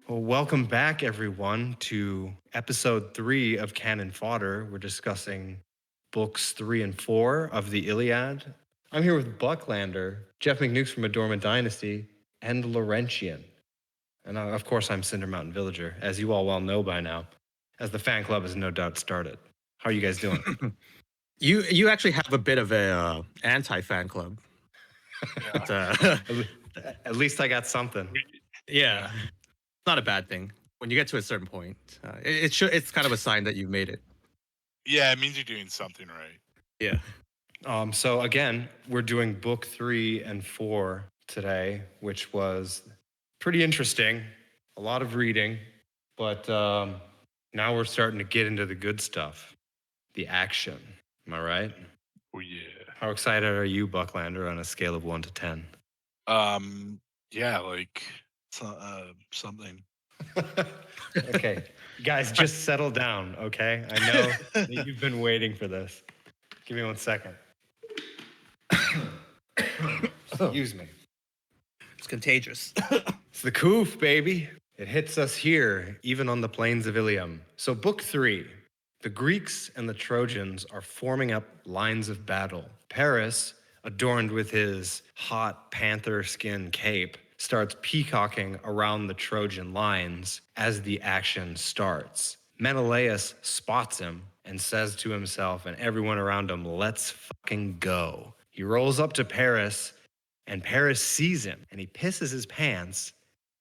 Well, welcome back, everyone, to episode 3 of Canon Fodder. We're discussing books 3 and 4 of the Iliad. I'm here with Bucklander, Jeff McNukes from Adornment Dynasty, and Laurentian. And of course, I'm Cinder Mountain Villager, as you all well know by now, as the fan club has no doubt started. How are you guys doing? You actually have a bit of a anti-fan club. Yeah. At least I got something. Yeah, not a bad thing. When you get to a certain point, it's kind of a sign that you've made it. Yeah, it means you're doing something right. Yeah. So again, we're doing book 3 and 4 today, which was pretty interesting. A lot of reading, but now we're starting to get into the good stuff, the action. Am I right? Oh yeah. How excited are you, Bucklander, on a scale of 1 to 10? Yeah, like something. Okay, guys, just settle down. Okay, I know that you've been waiting for this. Give me 1 second. Excuse me. It's contagious. It's the coof, baby. It hits us here, even on the plains of Ilium. So, book 3. The Greeks and the Trojans are forming up lines of battle. Paris, adorned with his hot panther skin cape, starts peacocking around the Trojan lines as the action starts. Menelaus spots him and says to himself and everyone around him, "Let's fucking go." He rolls up to Paris, and Paris sees him, and he pisses his pants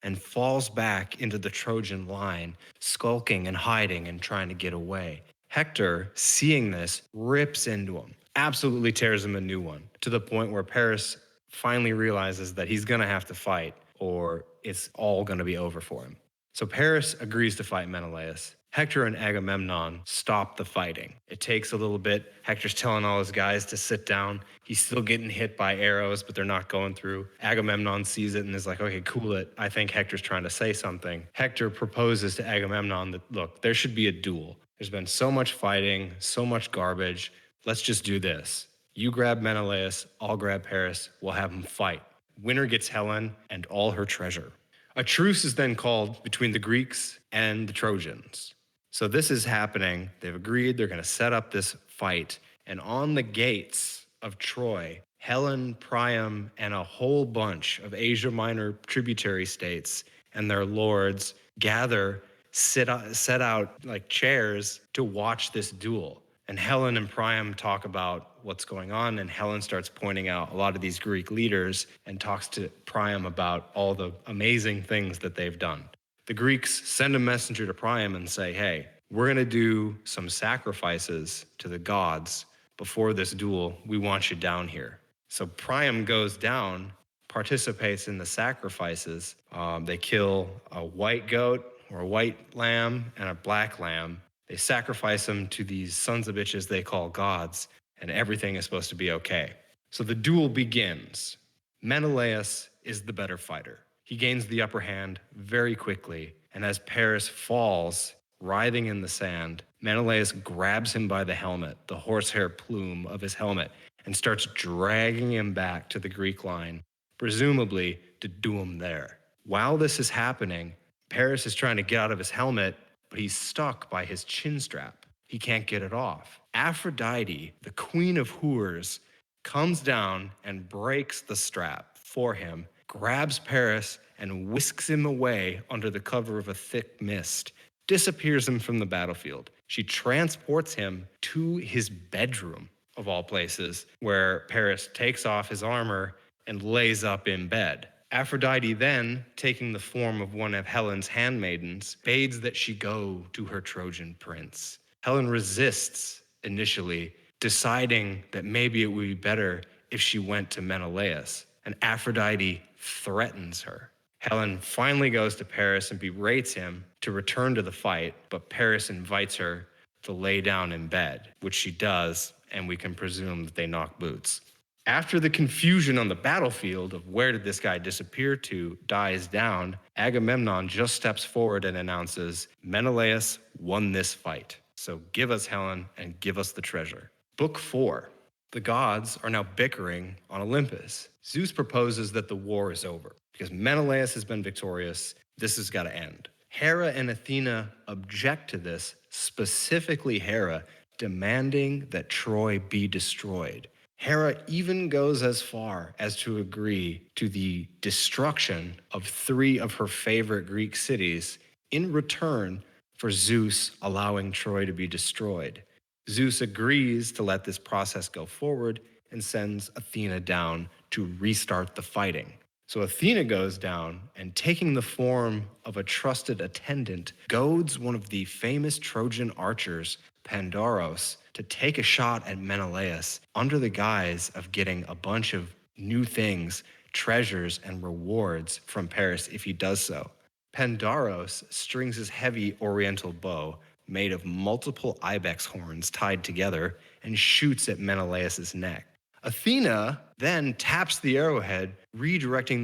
and falls back into the Trojan line, skulking and hiding and trying to get away. Hector, seeing this, rips into him, absolutely tears him a new one, to the point where Paris finally realizes that he's going to have to fight or it's all going to be over for him. So Paris agrees to fight Menelaus. Hector and Agamemnon stop the fighting. It takes a little bit. Hector's telling all his guys to sit down. He's still getting hit by arrows, but they're not going through. Agamemnon sees it and is like, okay, cool it. I think Hector's trying to say something. Hector proposes to Agamemnon that, look, there should be a duel. There's been so much fighting, so much garbage. Let's just do this. You grab Menelaus, I'll grab Paris. We'll have them fight. Winner gets Helen and all her treasure. A truce is then called between the Greeks and the Trojans. So this is happening. They've agreed they're going to set up this fight. And on the gates of Troy, Helen, Priam, and a whole bunch of Asia Minor tributary states and their lords gather, set out like chairs to watch this duel. And Helen and Priam talk about what's going on, and Helen starts pointing out a lot of these Greek leaders and talks to Priam about all the amazing things that they've done. The Greeks send a messenger to Priam and say, hey, we're going to do some sacrifices to the gods before this duel. We want you down here. So Priam goes down, participates in the sacrifices. They kill a white goat or a white lamb and a black lamb. They sacrifice them to these sons of bitches they call gods, and everything is supposed to be okay. So the duel begins. Menelaus is the better fighter. He gains the upper hand very quickly, and as Paris falls, writhing in the sand, Menelaus grabs him by the helmet, the horsehair plume of his helmet, and starts dragging him back to the Greek line, presumably to do him there. While this is happening, Paris is trying to get out of his helmet, but he's stuck by his chin strap. He can't get it off. Aphrodite, the queen of whores, comes down and breaks the strap for him, grabs Paris and whisks him away under the cover of a thick mist, disappears him from the battlefield. She transports him to his bedroom, of all places, where Paris takes off his armor and lays up in bed. Aphrodite then, taking the form of one of Helen's handmaidens, bids that she go to her Trojan prince. Helen resists initially, deciding that maybe it would be better if she went to Menelaus, and Aphrodite threatens her. Helen finally goes to Paris and berates him to return to the fight, but Paris invites her to lay down in bed, which she does, and we can presume that they knock boots. After the confusion on the battlefield of where did this guy disappear to dies down, Agamemnon just steps forward and announces, Menelaus won this fight. So give us Helen and give us the treasure. Book 4. The gods are now bickering on Olympus. Zeus proposes that the war is over because Menelaus has been victorious. This has got to end. Hera and Athena object to this, specifically Hera, demanding that Troy be destroyed. Hera even goes as far as to agree to the destruction of 3 of her favorite Greek cities in return for Zeus allowing Troy to be destroyed. Zeus agrees to let this process go forward and sends Athena down to restart the fighting. So Athena goes down and, taking the form of a trusted attendant, goads one of the famous Trojan archers, Pandaros, to take a shot at Menelaus under the guise of getting a bunch of new things, treasures, and rewards from Paris if he does so. Pandaros strings his heavy oriental bow, made of multiple ibex horns tied together, and shoots at Menelaus's neck. Athena then taps the arrowhead, redirecting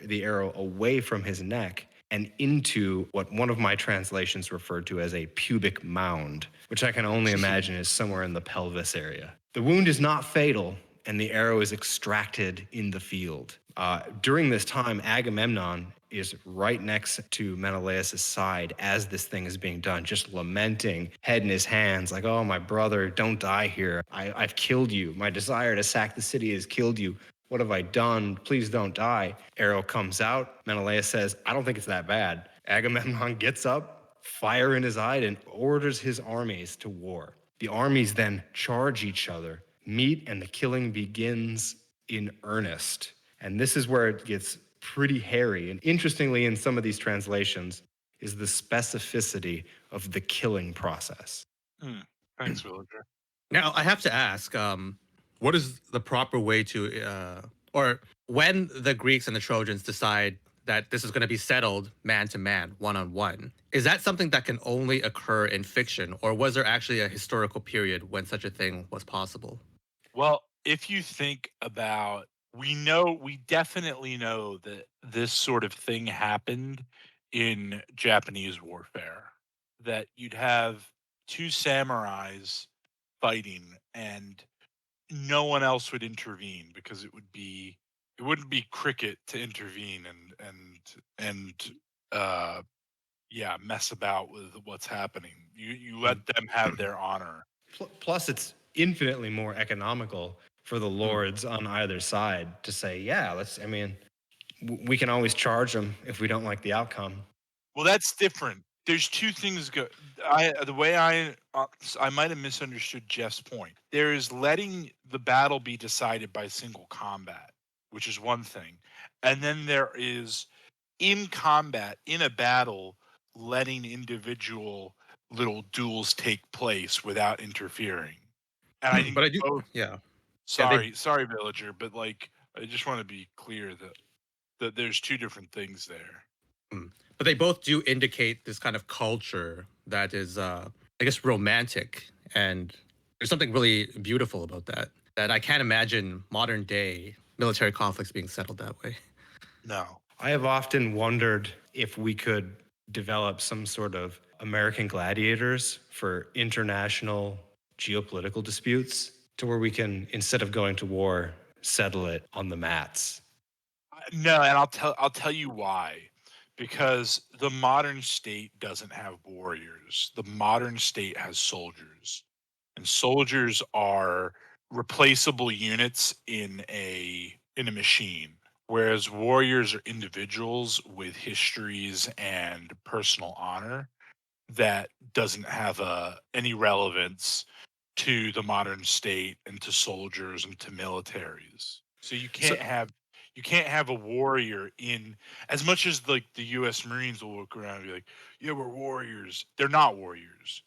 the arrow away from his neck and into what one of my translations referred to as a pubic mound, which I can only imagine is somewhere in the pelvis area. The wound is not fatal, and the arrow is extracted in the field. During this time, Agamemnon is right next to Menelaus' side as this thing is being done, just lamenting, head in his hands, like, oh, my brother, don't die here. I've killed you. My desire to sack the city has killed you. What have I done? Please don't die. Arrow comes out. Menelaus says, I don't think it's that bad. Agamemnon gets up, fire in his eye, and orders his armies to war. The armies then charge each other, meet, and the killing begins in earnest. And this is where it gets pretty hairy. And interestingly, in some of these translations, is the specificity of the killing process. Thanks, Villager. Now, I have to ask, what is the proper way to, or when the Greeks and the Trojans decide that this is going to be settled man to man, one-on-one, is that something that can only occur in fiction, or was there actually a historical period when such a thing was possible? Well, if you think about, we definitely know that this sort of thing happened in Japanese warfare, that you'd have 2 samurais fighting and no one else would intervene because it wouldn't be cricket to intervene and mess about with what's happening. You let them have their honor. Plus, it's infinitely more economical for the lords on either side to say, yeah, we can always charge them if we don't like the outcome. Well, that's different. There's 2 things the way I might have misunderstood Jeff's point. There is letting the battle be decided by single combat, which is one thing. And then there is, in combat, in a battle, letting individual little duels take place without interfering. And I think But I do, both. yeah. Sorry, Villager, but like I just want to be clear that there's 2 different things there. But they both do indicate this kind of culture that is, I guess, romantic. And there's something really beautiful about that, that I can't imagine modern day military conflicts being settled that way. No. I have often wondered if we could develop some sort of American gladiators for international geopolitical disputes, to where we can, instead of going to war, settle it on the mats. No, and I'll tell you why. Because the modern state doesn't have warriors. The modern state has soldiers. And soldiers are replaceable units in a machine. Whereas warriors are individuals with histories and personal honor that doesn't have any relevance to the modern state and to soldiers and to militaries. So you can't have a warrior in, as much as like the US Marines will look around and be like, yeah, we're warriors. They're not warriors.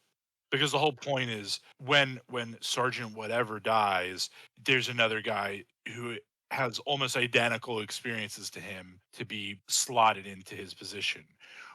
Because the whole point is when Sergeant whatever dies, there's another guy who has almost identical experiences to him to be slotted into his position.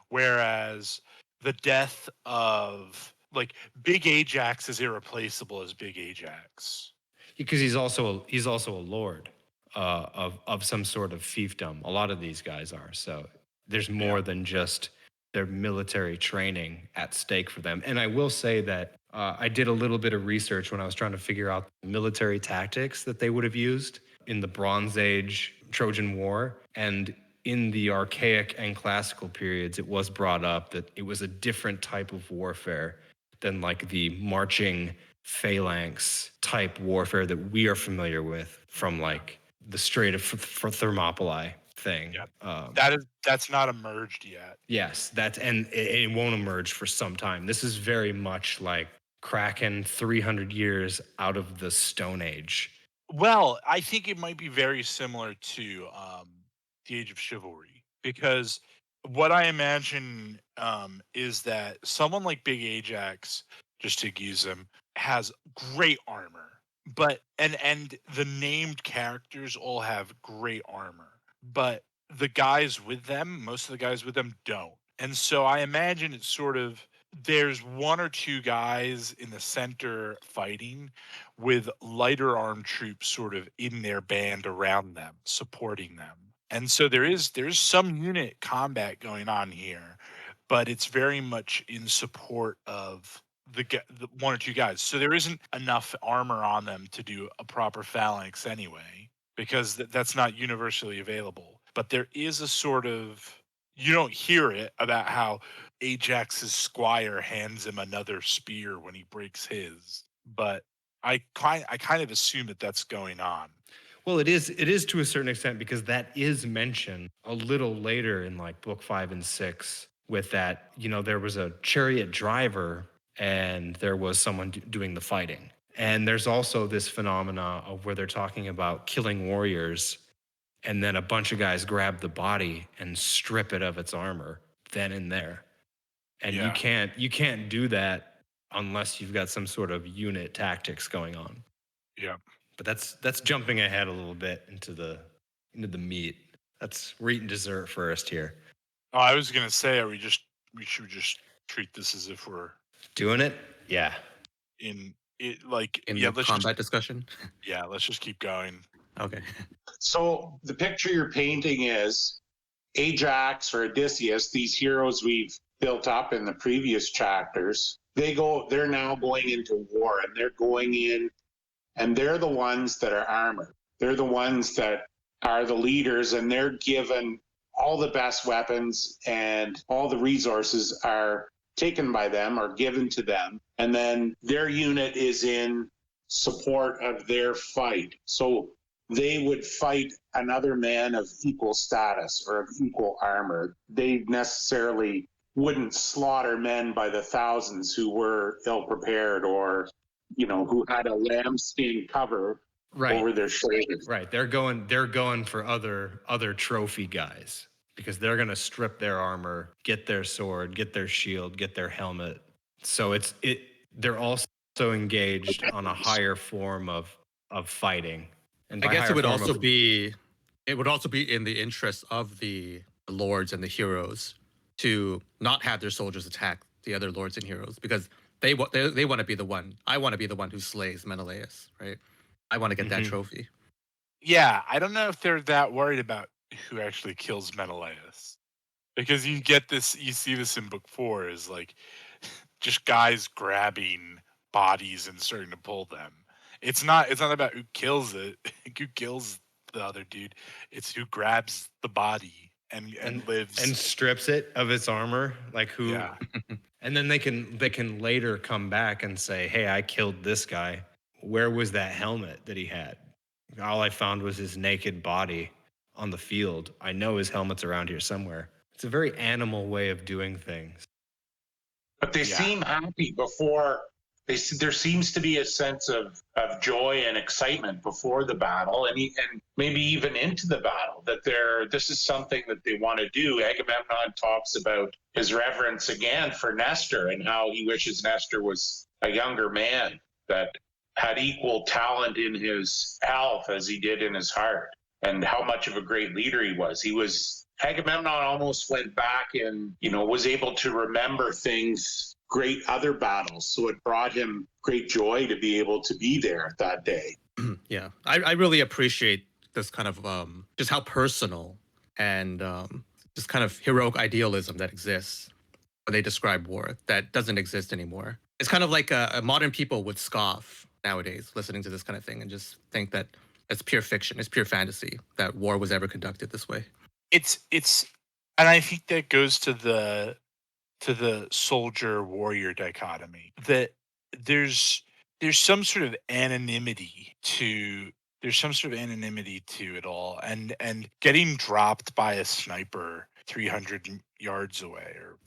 Whereas the death of, like, Big Ajax is irreplaceable as Big Ajax. Because he's also a lord of some sort of fiefdom. A lot of these guys are. So there's more than just their military training at stake for them. And I will say that I did a little bit of research when I was trying to figure out military tactics that they would have used in the Bronze Age Trojan War. And in the archaic and classical periods, it was brought up that it was a different type of warfare than like the marching phalanx type warfare that we are familiar with from like the Strait of Thermopylae thing. Yeah. That's not emerged yet. Yes, and it won't emerge for some time. This is very much like Kraken 300 years out of the Stone Age. Well, I think it might be very similar to the Age of Chivalry, because what I imagine is that someone like Big Ajax, just to use him, has great armor, but and the named characters all have great armor, but the guys with them, most of the guys with them don't. And so I imagine it's sort of, there's one or two guys in the center fighting with lighter armed troops sort of in their band around them, supporting them. And so there's some unit combat going on here, but it's very much in support of the one or two guys. So there isn't enough armor on them to do a proper phalanx anyway, because that's not universally available. But there is a sort of, you don't hear it about how Ajax's squire hands him another spear when he breaks his, but I kind of assume that that's going on. Well, it is to a certain extent, because that is mentioned a little later in like book 5 and 6, with that, there was a chariot driver and there was someone doing the fighting. And there's also this phenomena of where they're talking about killing warriors, and then a bunch of guys grab the body and strip it of its armor then and there. And Yeah. you can't do that unless you've got some sort of unit tactics going on. Yeah. But that's jumping ahead a little bit into the meat. We're eating dessert first here. Oh, I was gonna say, we should just treat this as if we're Doing it? Yeah. in it, like, In yeah, the let's combat discussion. let's just keep going. Okay. So the picture you're painting is Ajax or Odysseus, these heroes we've built up in the previous chapters. They're now going into war, and they're going in, and they're the ones that are armored. They're the ones that are the leaders, and they're given all the best weapons, and all the resources are taken by them or given to them. And then their unit is in support of their fight. So they would fight another man of equal status or of equal armor. They necessarily wouldn't slaughter men by the thousands who were ill prepared, or who had a lambskin cover over their shoulders. Right. They're going for other trophy guys, because they're going to strip their armor, get their sword, get their shield, get their helmet. So they're also engaged on a higher form of fighting. And I guess it would also of, be in the interest of the lords and the heroes to not have their soldiers attack the other lords and heroes, because they want to be the one. I want to be the one who slays Menelaus, right? I want to get that trophy. Yeah, I don't know if they're that worried about who actually kills Menelaus, because you see this in book 4, is like just guys grabbing bodies and starting to pull them. It's not about who kills it, who kills the other dude. It's who grabs the body and lives and strips it of its armor, like who. Yeah. And then they can later come back and say, "Hey, I killed this guy. Where was that helmet that he had? All I found was his naked body on the field. I know his helmet's around here somewhere." It's a very animal way of doing things. But they seem happy before. There seems to be a sense of joy and excitement before the battle, and maybe even into the battle, that this is something that they want to do. Agamemnon talks about his reverence again for Nestor, and how he wishes Nestor was a younger man that had equal talent in his health as he did in his heart, and how much of a great leader he was. Agamemnon almost went back and, was able to remember great other battles. So it brought him great joy to be able to be there that day. Yeah, I really appreciate this kind of just how personal and just kind of heroic idealism that exists when they describe war that doesn't exist anymore. It's kind of like a modern people would scoff nowadays listening to this kind of thing and just think that it's pure fiction, it's pure fantasy that war was ever conducted this way. it's and I think that goes to the soldier warrior dichotomy, that there's there's some sort of anonymity to there's some sort of anonymity to it all, and getting dropped by a sniper 300 yards away, or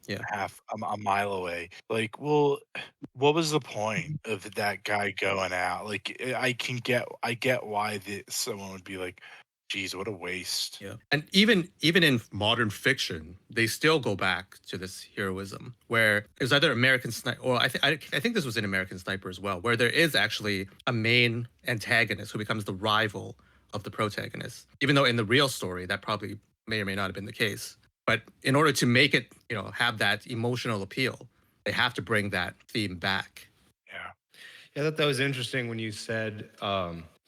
Yeah. half a mile away, like, well, what was the point of that guy going out? Like, I get why someone would be like, geez, what a waste. Yeah. And even in modern fiction, they still go back to this heroism where it's either American Sniper, or I think this was in American Sniper as well, where there is actually a main antagonist who becomes the rival of the protagonist. Even though in the real story that probably may or may not have been the case. But in order to make it, have that emotional appeal, they have to bring that theme back. Yeah. Yeah, I thought that was interesting when you said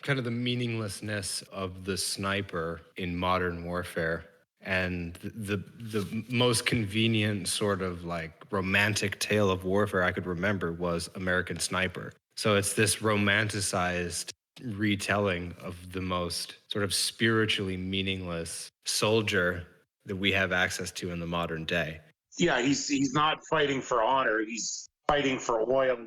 kind of the meaninglessness of the sniper in modern warfare, and the most convenient sort of like romantic tale of warfare I could remember was American Sniper. So it's this romanticized retelling of the most sort of spiritually meaningless soldier that we have access to in the modern day. Yeah, he's not fighting for honor. He's fighting for oil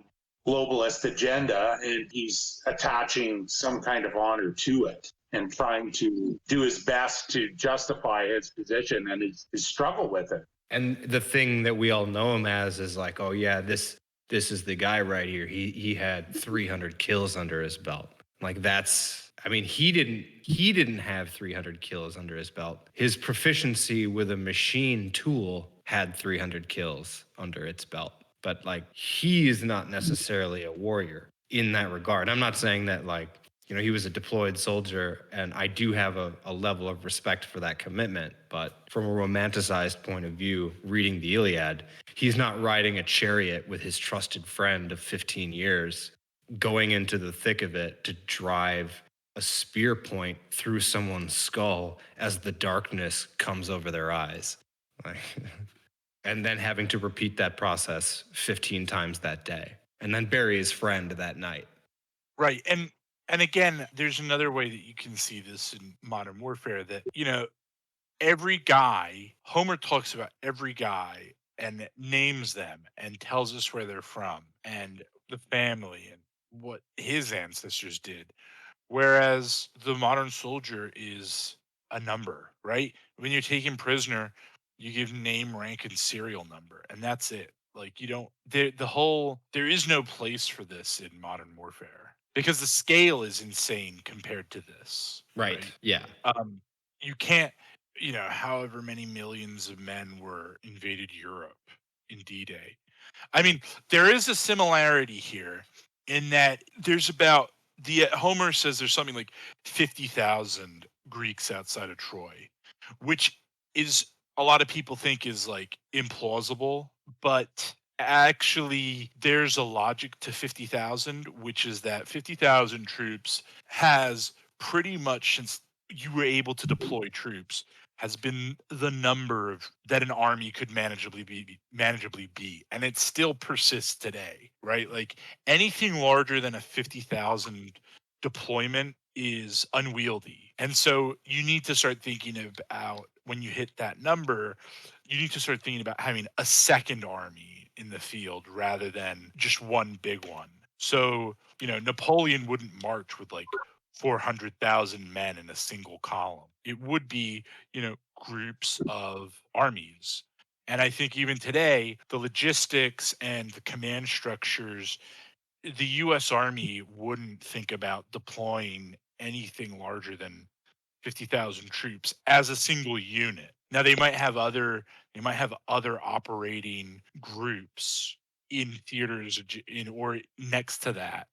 globalist agenda, and he's attaching some kind of honor to it and trying to do his best to justify his position and his struggle with it. And the thing that we all know him as is like, oh yeah, this is the guy right here. He had 300 kills under his belt. Like that's, I mean, he didn't have 300 kills under his belt. His proficiency with a machine tool had 300 kills under its belt. But like he is not necessarily a warrior in that regard. I'm not saying that like, he was a deployed soldier, and I do have a level of respect for that commitment. But from a romanticized point of view, reading the Iliad, he's not riding a chariot with his trusted friend of 15 years, going into the thick of it to drive a spear point through someone's skull as the darkness comes over their eyes. Like, and then having to repeat that process 15 times that day, and then bury his friend that night. Right. And again, there's another way that you can see this in modern warfare, that, every guy, Homer talks about every guy and names them and tells us where they're from and the family and what his ancestors did. Whereas the modern soldier is a number, right? When you're taken prisoner, you give name, rank, and serial number, and that's it. Like, you don't there is no place for this in modern warfare because the scale is insane compared to this. Right. Yeah. You can't, however many millions of men were invaded Europe in D-Day. I mean, there is a similarity here in that there's about Homer says there's something like 50,000 Greeks outside of Troy, which is a lot of people think is like implausible, but actually there's a logic to 50,000, which is that 50,000 troops has pretty much, since you were able to deploy troops, has been the number of that an army could manageably be, and it still persists today, right? Like, anything larger than a 50,000 deployment is unwieldy, and so you need to start thinking about, when you hit that number, you need to start thinking about having a second army in the field rather than just one big one. So, Napoleon wouldn't march with like 400,000 men in a single column. It would be, groups of armies. And I think even today, the logistics and the command structures, the US Army wouldn't think about deploying anything larger than 50,000 troops as a single unit. Now they might have other operating groups in theaters or next to that,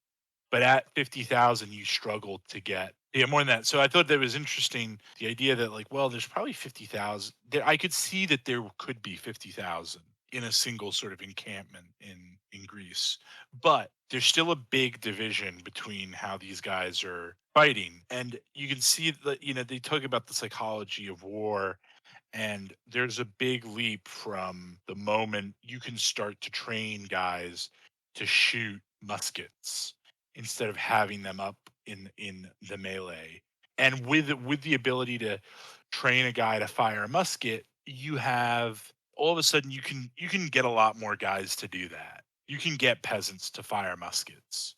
but at 50,000 you struggle to get more than that. So I thought that was interesting, the idea that, like, well, there's probably 50,000 there. I could see that there could be 50,000 in a single sort of encampment in Greece, but there's still a big division between how these guys are fighting, and you can see that, they talk about the psychology of war, and there's a big leap from the moment you can start to train guys to shoot muskets instead of having them up in the melee. And with the ability to train a guy to fire a musket, you have all of a sudden you can get a lot more guys to do that. You can get peasants to fire muskets.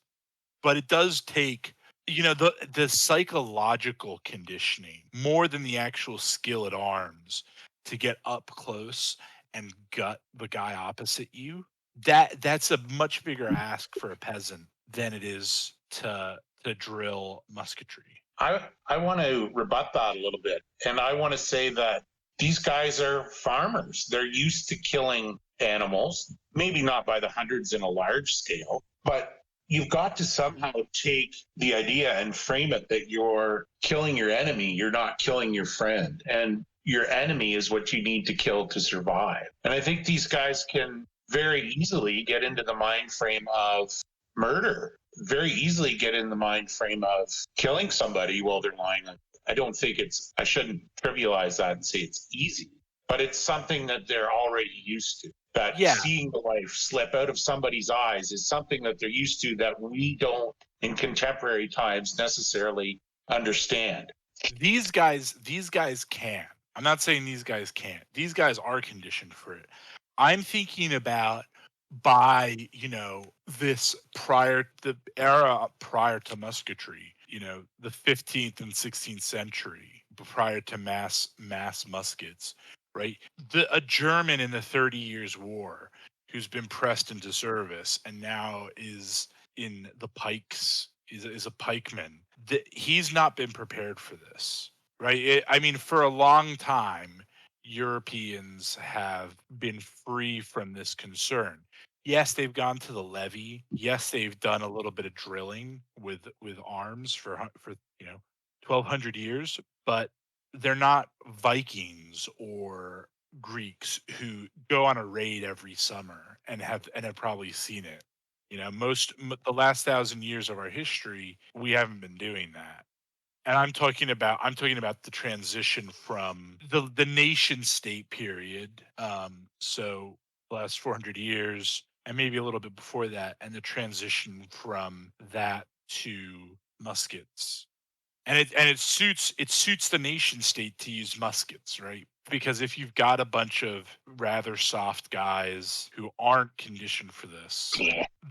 But it does take, the psychological conditioning more than the actual skill at arms to get up close and gut the guy opposite you. That's a much bigger ask for a peasant than it is to drill musketry. I want to rebut that a little bit. And I want to say that these guys are farmers. They're used to killing animals, maybe not by the hundreds in a large scale, but you've got to somehow take the idea and frame it that you're killing your enemy, you're not killing your friend. And your enemy is what you need to kill to survive. And I think these guys can very easily get into the mind frame of murder, very easily get in the mind frame of killing somebody while they're lying. I shouldn't trivialize that and say it's easy, but it's something that they're already used to. That Yeah. seeing the life slip out of somebody's eyes is something that they're used to that we don't in contemporary times necessarily understand. These guys can. I'm not saying these guys can't. These guys are conditioned for it. I'm thinking about by, this the era prior to musketry, the 15th and 16th century, prior to mass muskets, right? A German in the 30 Years' War who's been pressed into service and now is in the pikes, is a pikeman. He's not been prepared for this, right? I mean, for a long time, Europeans have been free from this concern. Yes, they've gone to the levee. Yes, they've done a little bit of drilling with arms for 1200 years, but they're not Vikings or Greeks who go on a raid every summer and have probably seen it. The last 1,000 years of our history, we haven't been doing that. And I'm talking about the transition from the nation state period. So the last 400 years and maybe a little bit before that, and the transition from that to muskets. And it suits the nation state to use muskets, right? Because if you've got a bunch of rather soft guys who aren't conditioned for this,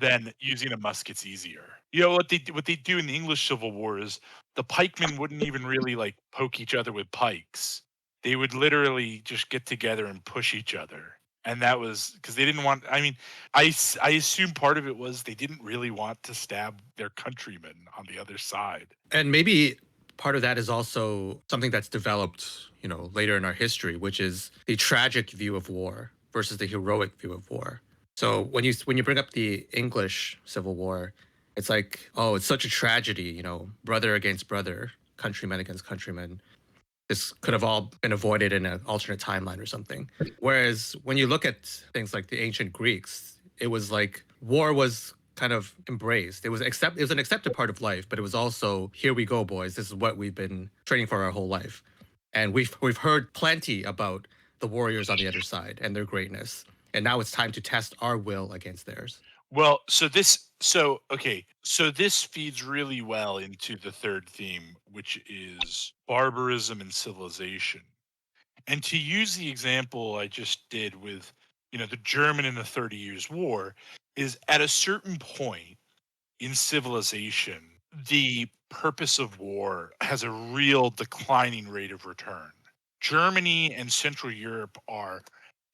then using a musket's easier. What they do in the English Civil War is the pikemen wouldn't even really like poke each other with pikes. They would literally just get together and push each other. And that was because they didn't want. I mean, I assume part of it was they didn't really want to stab their countrymen on the other side. And maybe part of that is also something that's developed, later in our history, which is the tragic view of war versus the heroic view of war. So when you bring up the English Civil War, it's like, oh, it's such a tragedy, brother against brother, countrymen against countrymen. This could have all been avoided in an alternate timeline or something. Whereas when you look at things like the ancient Greeks, it was like war was kind of embraced. It was an accepted part of life, but it was also, here we go, boys. This is what we've been training for our whole life. And we've heard plenty about the warriors on the other side and their greatness. And now it's time to test our will against theirs. Well, so this feeds really well into the third theme, which is barbarism and civilization. And to use the example I just did with, the German in the 30 Years' War, is at a certain point in civilization, the purpose of war has a real declining rate of return. Germany and Central Europe are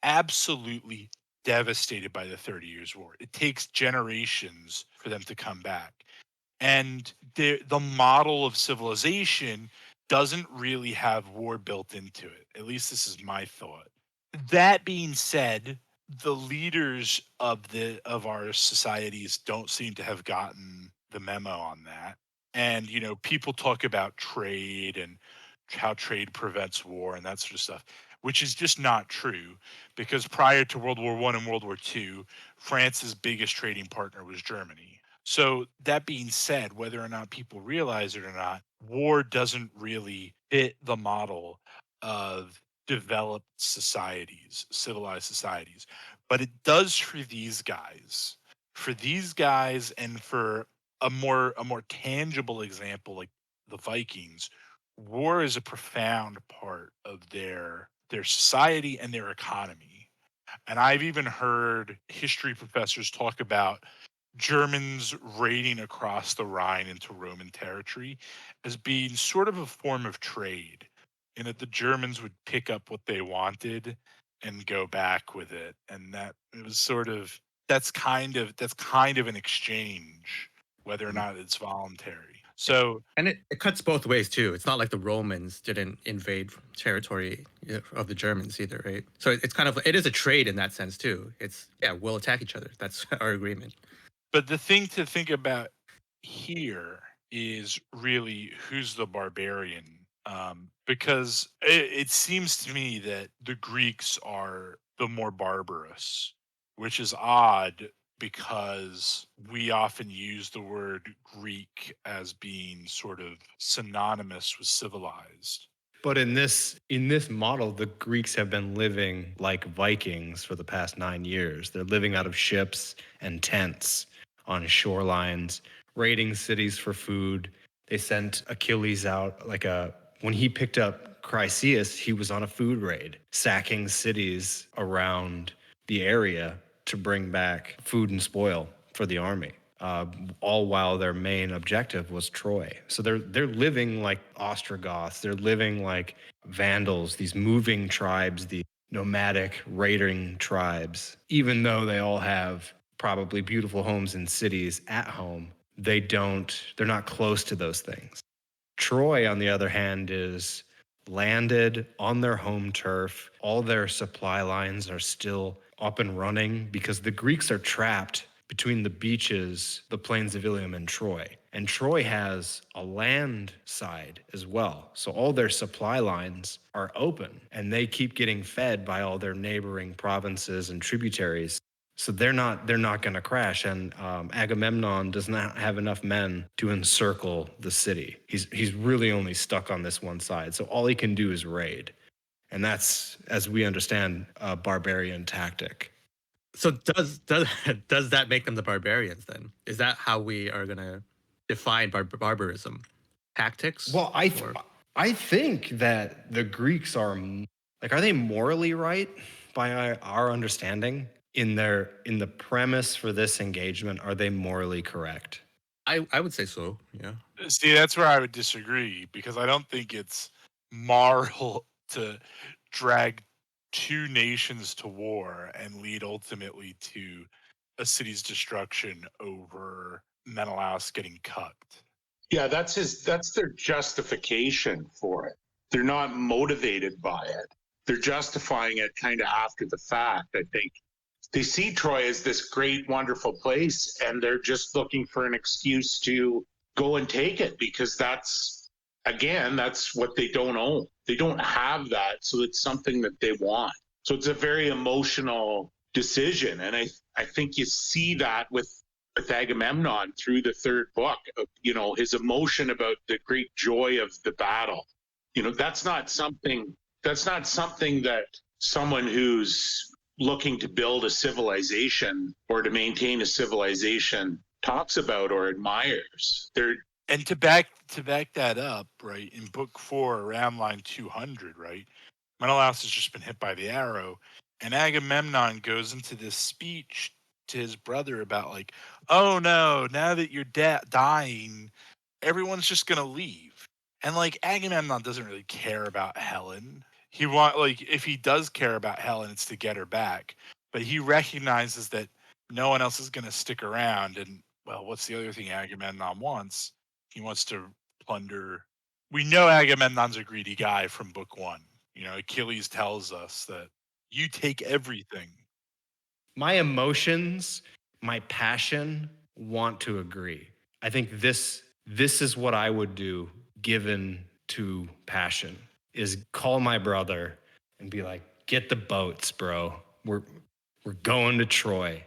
absolutely devastated by the 30 Years' War. It takes generations for them to come back. And the model of civilization doesn't really have war built into it. At least this is my thought. That being said, the leaders of our societies don't seem to have gotten the memo on that. And people talk about trade and how trade prevents war and that sort of stuff, which is just not true, because prior to World War I and World War II, France's biggest trading partner was Germany. So that being said, whether or not people realize it or not, war doesn't really fit the model of developed societies, civilized societies. But it does for these guys. For these guys, and for a more tangible example like the Vikings, war is a profound part of their society and their economy. And I've even heard history professors talk about Germans raiding across the Rhine into Roman territory as being sort of a form of trade, in that the Germans would pick up what they wanted and go back with it, and that it was sort of that's kind of an exchange, whether or Mm. not it's voluntary. So And it cuts both ways too. It's not like the Romans didn't invade territory of the Germans either, right? So it's kind of it is a trade in that sense too. It's yeah, we'll attack each other. That's our agreement. but the thing to think about here is really who's the barbarian. Because it seems to me that the Greeks are the more barbarous, which is odd because we often use the word Greek as being sort of synonymous with civilized. But in this model, the Greeks have been living like Vikings for the past 9 years. They're living out of ships and tents on shorelines, raiding cities for food. They sent Achilles out when he picked up Chryseis, he was on a food raid, sacking cities around the area to bring back food and spoil for the army. All while their main objective was Troy. So they're living like Ostrogoths. They're living like Vandals, these moving tribes, the nomadic raiding tribes. Even though they all have probably beautiful homes in cities at home, they're not close to those things. Troy, on the other hand, is landed on their home turf. All their supply lines are still up and running because the Greeks are trapped between the beaches, the plains of Ilium, and Troy. And Troy has a land side as well. So all their supply lines are open and they keep getting fed by all their neighboring provinces and tributaries. So they're not going to crash, and Agamemnon does not have enough men to encircle the city. He's really only stuck on this one side, so all he can do is raid, and that's, as we understand, a barbarian tactic. So does that make them the barbarians then? Is that how we are gonna define barbarism? Tactics? Well, Or I think that the Greeks are they morally right by our understanding in the premise for this engagement? Are they morally correct? I would say so. Yeah. See, that's where I would disagree because I don't think it's moral to drag two nations to war and lead ultimately to a city's destruction over Menelaus getting cucked. Yeah, that's their justification for it. They're not motivated by it. They're justifying it kind of after the fact, I think. They see Troy as this great, wonderful place, and they're just looking for an excuse to go and take it because that's what they don't own. They don't have that, so it's something that they want. So it's a very emotional decision, and I think you see that with Agamemnon through the third book. His emotion about the great joy of the battle. That's not something that someone who's looking to build a civilization or to maintain a civilization talks about or admires. And to back that up, right, in book 4, around line 200, right, Menelaus has just been hit by the arrow, and Agamemnon goes into this speech to his brother about like, oh no, now that you're dying, everyone's just gonna leave. And like Agamemnon doesn't really care about Helen. If he does care about Helen, it's to get her back. But he recognizes that no one else is gonna stick around. And well, what's the other thing Agamemnon wants? He wants to plunder. We know Agamemnon's a greedy guy from book 1. Achilles tells us that you take everything. My emotions, my passion want to agree. I think this is what I would do given to passion is call my brother and be like, "Get the boats, bro. We're going to Troy."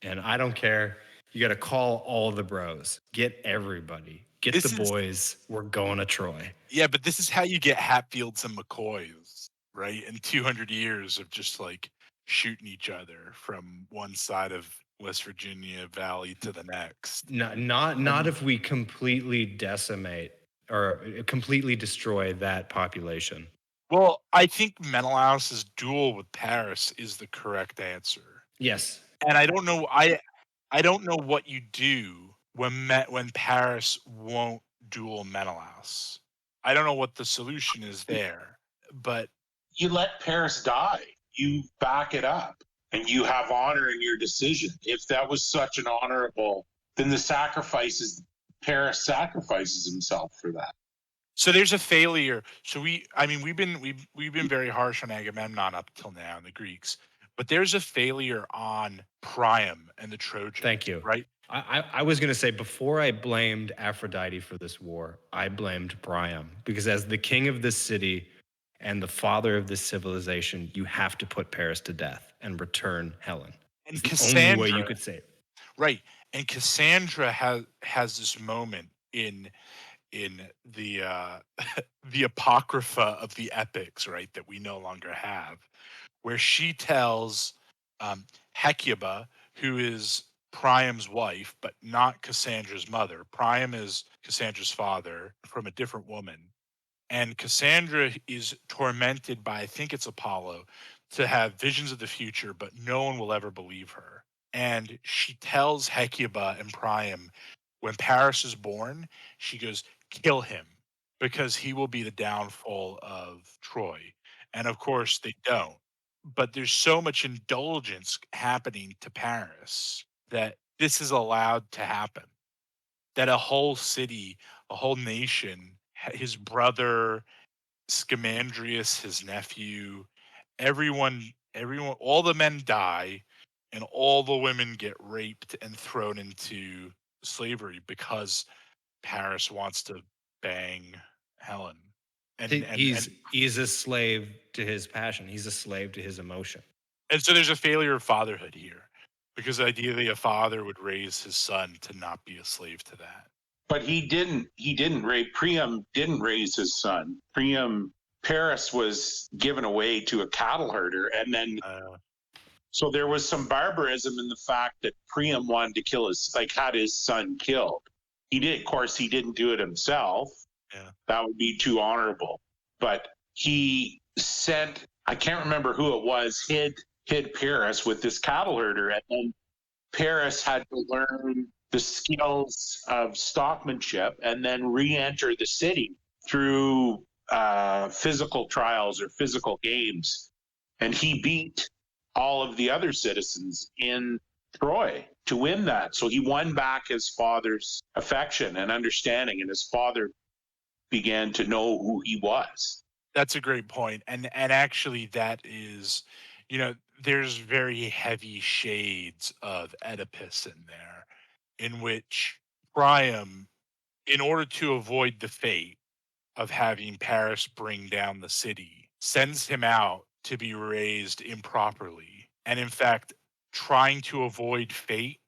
And I don't care. You got to call all the bros. Get everybody. Get This the is boys. We're going to Troy. Yeah, but this is how you get Hatfields and McCoys, right? In 200 years of just like shooting each other from one side of West Virginia Valley to the next. Not And if we completely decimate or completely destroy that population. Well, I think Menelaus's duel with Paris is the correct answer. Yes. And I don't know what you do when Paris won't duel Menelaus. I don't know what the solution is there, but You let Paris die. You back it up, and you have honor in your decision. If that was such an honorable, then Paris sacrifices himself for that. so there's a failure. So we've been very harsh on Agamemnon up till now and the Greeks, but there's a failure on Priam and the Trojans. Thank you. Right? I was going to say, before I blamed Aphrodite for this war, I blamed Priam, because as the king of this city and the father of this civilization, you have to put Paris to death and return Helen. And It's the only way you Cassandra, could say it. right? And Cassandra has this moment in the the apocrypha of the epics, right, that we no longer have, where she tells Hecuba, who is Priam's wife, but not Cassandra's mother. Priam is Cassandra's father from a different woman. And Cassandra is tormented by, I think it's Apollo, to have visions of the future, but no one will ever believe her. And she tells Hecuba and Priam, when Paris is born, she goes, kill him, because he will be the downfall of Troy. And of course, they don't. But there's so much indulgence happening to Paris that this is allowed to happen. That a whole city, a whole nation, his brother, Scamandrius, his nephew, everyone, all the men die, and all the women get raped and thrown into slavery because Paris wants to bang Helen. He's a slave to his passion. He's a slave to his emotion. And so there's a failure of fatherhood here, because ideally a father would raise his son to not be a slave to that. But Priam didn't raise his son. Paris was given away to a cattle herder, and then so there was some barbarism in the fact that Priam wanted to had his son killed. He didn't do it himself. Yeah. That would be too honorable. But he sent, I can't remember who it was, hid Paris with this cattle herder, and then Paris had to learn the skills of stockmanship and then re-enter the city through physical trials or physical games. And he beat all of the other citizens in Troy to win that. So he won back his father's affection and understanding, and his father began to know who he was. That's a great point. And actually that is, there's very heavy shades of Oedipus in there, in which Priam, in order to avoid the fate of having Paris bring down the city, sends him out to be raised improperly. And in fact, trying to avoid fate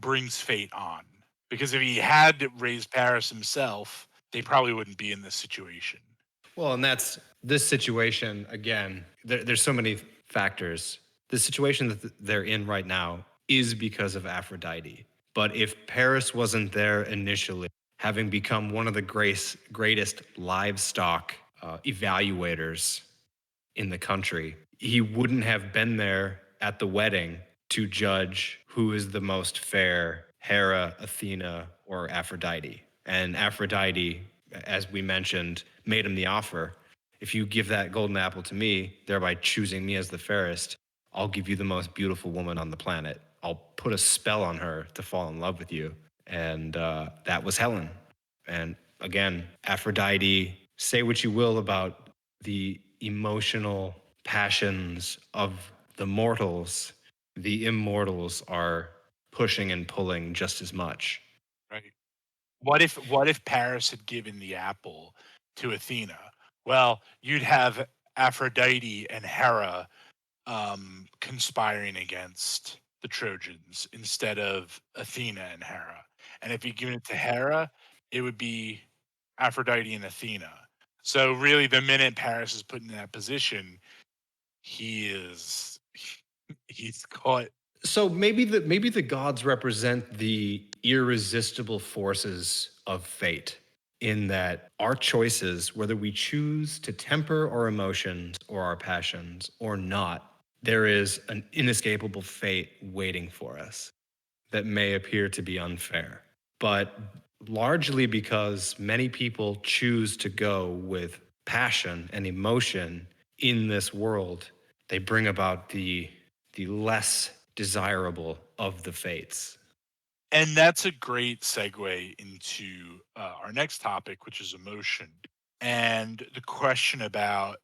brings fate on. Because if he had raised Paris himself, they probably wouldn't be in this situation. Well, and that's this situation, again, there's so many factors. The situation that they're in right now is because of Aphrodite. But if Paris wasn't there initially, having become one of the greatest livestock evaluators in the country, he wouldn't have been there at the wedding to judge who is the most fair, Hera, Athena, or Aphrodite. And Aphrodite, as we mentioned, made him the offer. If you give that golden apple to me, thereby choosing me as the fairest, I'll give you the most beautiful woman on the planet. I'll put a spell on her to fall in love with you. And that was Helen. And again, Aphrodite, say what you will about the emotional passions of the mortals, the immortals are pushing and pulling just as much. Right. What if Paris had given the apple to Athena? Well, you'd have Aphrodite and Hera conspiring against the Trojans instead of Athena and Hera. And if you'd given it to Hera, it would be Aphrodite and Athena. So really, the minute Paris is put in that position, he's caught. So maybe the gods represent the irresistible forces of fate. in that our choices, whether we choose to temper our emotions or our passions or not, there is an inescapable fate waiting for us that may appear to be unfair. But largely because many people choose to go with passion and emotion in this world, they bring about the less desirable of the fates. And that's a great segue into our next topic, which is emotion. And the question about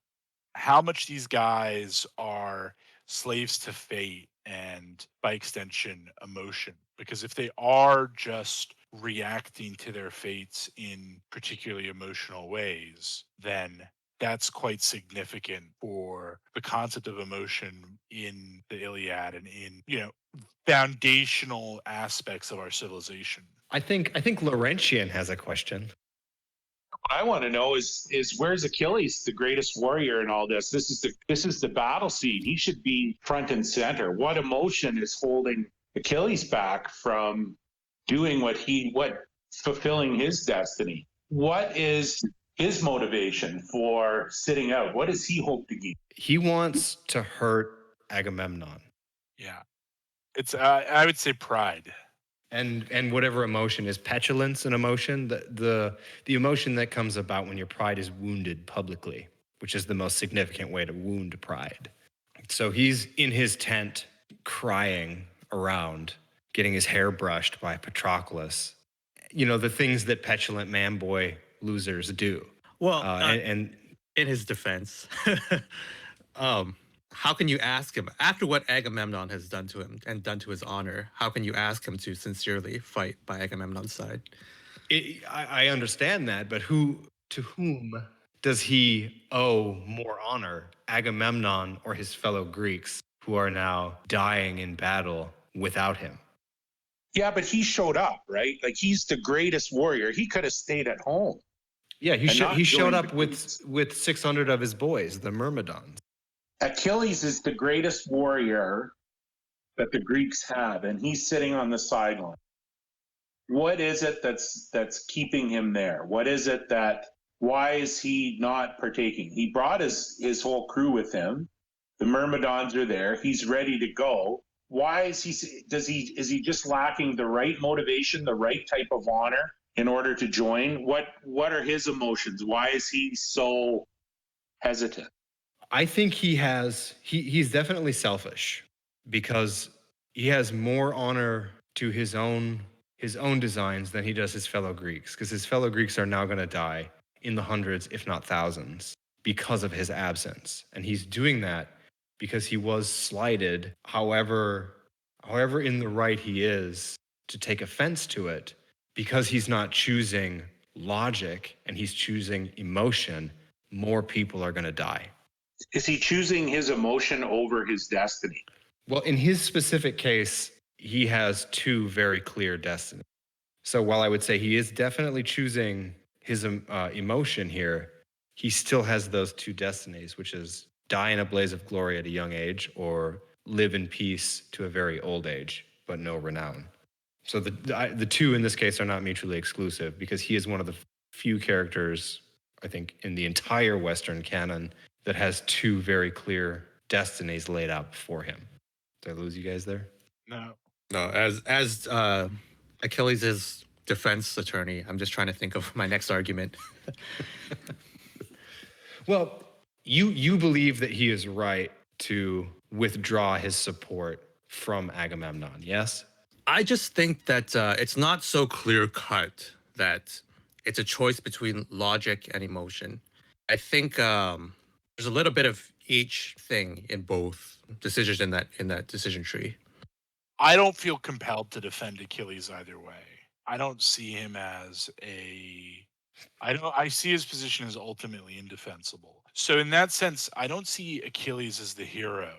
how much these guys are slaves to fate and, by extension, emotion. Because if they are just reacting to their fates in particularly emotional ways, then that's quite significant for the concept of emotion in the Iliad and in, foundational aspects of our civilization. I think Laurentian has a question. What I want to know is where's Achilles, the greatest warrior in all this? This is the battle scene. He should be front and center. What emotion is holding Achilles back from doing what fulfilling his destiny? What is his motivation for sitting out? What does he hope to gain? He wants to hurt Agamemnon. Yeah. It's I would say pride. And whatever emotion is petulance, an emotion, the emotion that comes about when your pride is wounded publicly, which is the most significant way to wound pride. So he's in his tent crying around, getting his hair brushed by Patroclus. The things that petulant man boy losers do. Well, And in his defense, how can you ask him after what Agamemnon has done to him and done to his honor? How can you ask him to sincerely fight by Agamemnon's side? I understand that, but to whom does he owe more honor, Agamemnon or his fellow Greeks who are now dying in battle without him? Yeah, but he showed up, right? Like he's the greatest warrior. He could have stayed at home. Yeah, he not showed joined up the with Greeks. 600 of his boys, the Myrmidons. Achilles is the greatest warrior that the Greeks have, and he's sitting on the sideline. What is it that's keeping him there? What is it why is he not partaking? He brought his whole crew with him. The Myrmidons are there. He's ready to go. Why is is he just lacking the right motivation, the right type of honor in order to join? What are his emotions? Why is he so hesitant? I think he's definitely selfish because he has more honor to his own designs than he does his fellow Greeks, because his fellow Greeks are now going to die in the hundreds, if not thousands, because of his absence. And he's doing that because he was slighted, however in the right he is to take offense to it, because he's not choosing logic and he's choosing emotion, more people are going to die. Is he choosing his emotion over his destiny? Well, in his specific case, he has two very clear destinies. So while I would say he is definitely choosing his emotion here, he still has those two destinies, which is die in a blaze of glory at a young age or live in peace to a very old age, but no renown. So the two in this case are not mutually exclusive, because he is one of the few characters, I think, in the entire Western canon that has two very clear destinies laid out for him. Did I lose you guys there? No. No, as Achilles' defense attorney, I'm just trying to think of my next argument. Well, you believe that he is right to withdraw his support from Agamemnon, yes? I just think that it's not so clear cut that it's a choice between logic and emotion. I think there's a little bit of each thing in both decisions in that decision tree. I don't feel compelled to defend Achilles either way. I don't see him as I see his position as ultimately indefensible. So in that sense, I don't see Achilles as the hero.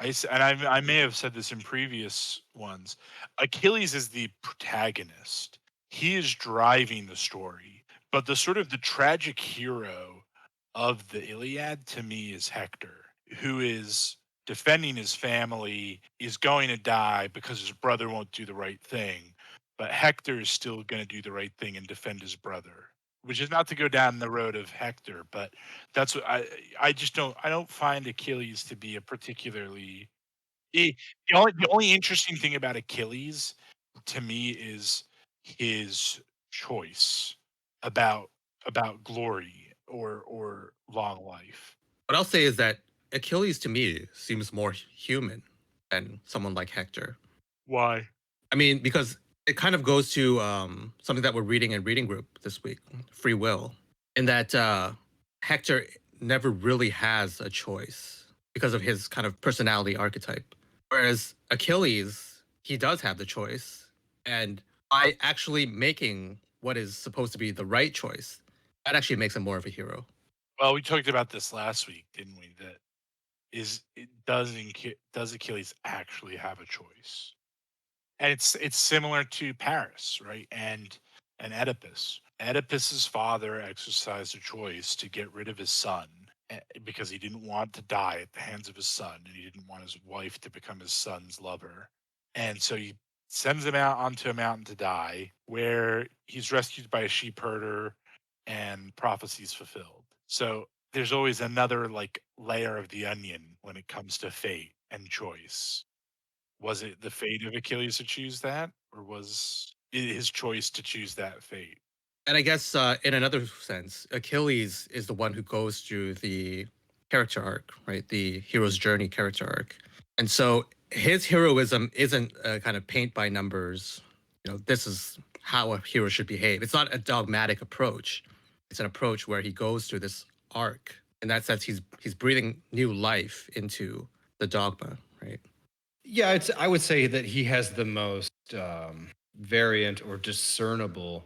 I may have said this in previous ones. Achilles is the protagonist. He is driving the story, but the tragic hero of the Iliad to me is Hector, who is defending his family, is going to die because his brother won't do the right thing, but Hector is still going to do the right thing and defend his brother. which is not to go down the road of Hector, but that's what I just don't find Achilles to be a particularly he, the only interesting thing about Achilles to me is his choice about glory or long life. What I'll say is that Achilles to me seems more human than someone like Hector. Why? I mean, because it kind of goes to something that we're reading in reading group this week, free will, in that Hector never really has a choice because of his kind of personality archetype. Whereas Achilles, he does have the choice. And by actually making what is supposed to be the right choice, that actually makes him more of a hero. Well, we talked about this last week, didn't we? That does Achilles actually have a choice? And it's similar to Paris, right? And Oedipus. Oedipus's father exercised a choice to get rid of his son because he didn't want to die at the hands of his son, and he didn't want his wife to become his son's lover. And so he sends him out onto a mountain to die, where he's rescued by a sheep herder, and prophecies fulfilled. So there's always another like layer of the onion when it comes to fate and choice. Was it the fate of Achilles to choose that, or was it his choice to choose that fate? And I guess in another sense, Achilles is the one who goes through the character arc, right? The hero's journey character arc. And so his heroism isn't a kind of paint by numbers, this is how a hero should behave. It's not a dogmatic approach. It's an approach where he goes through this arc. In that sense, he's breathing new life into the dogma, right? Yeah, I would say that he has the most variant or discernible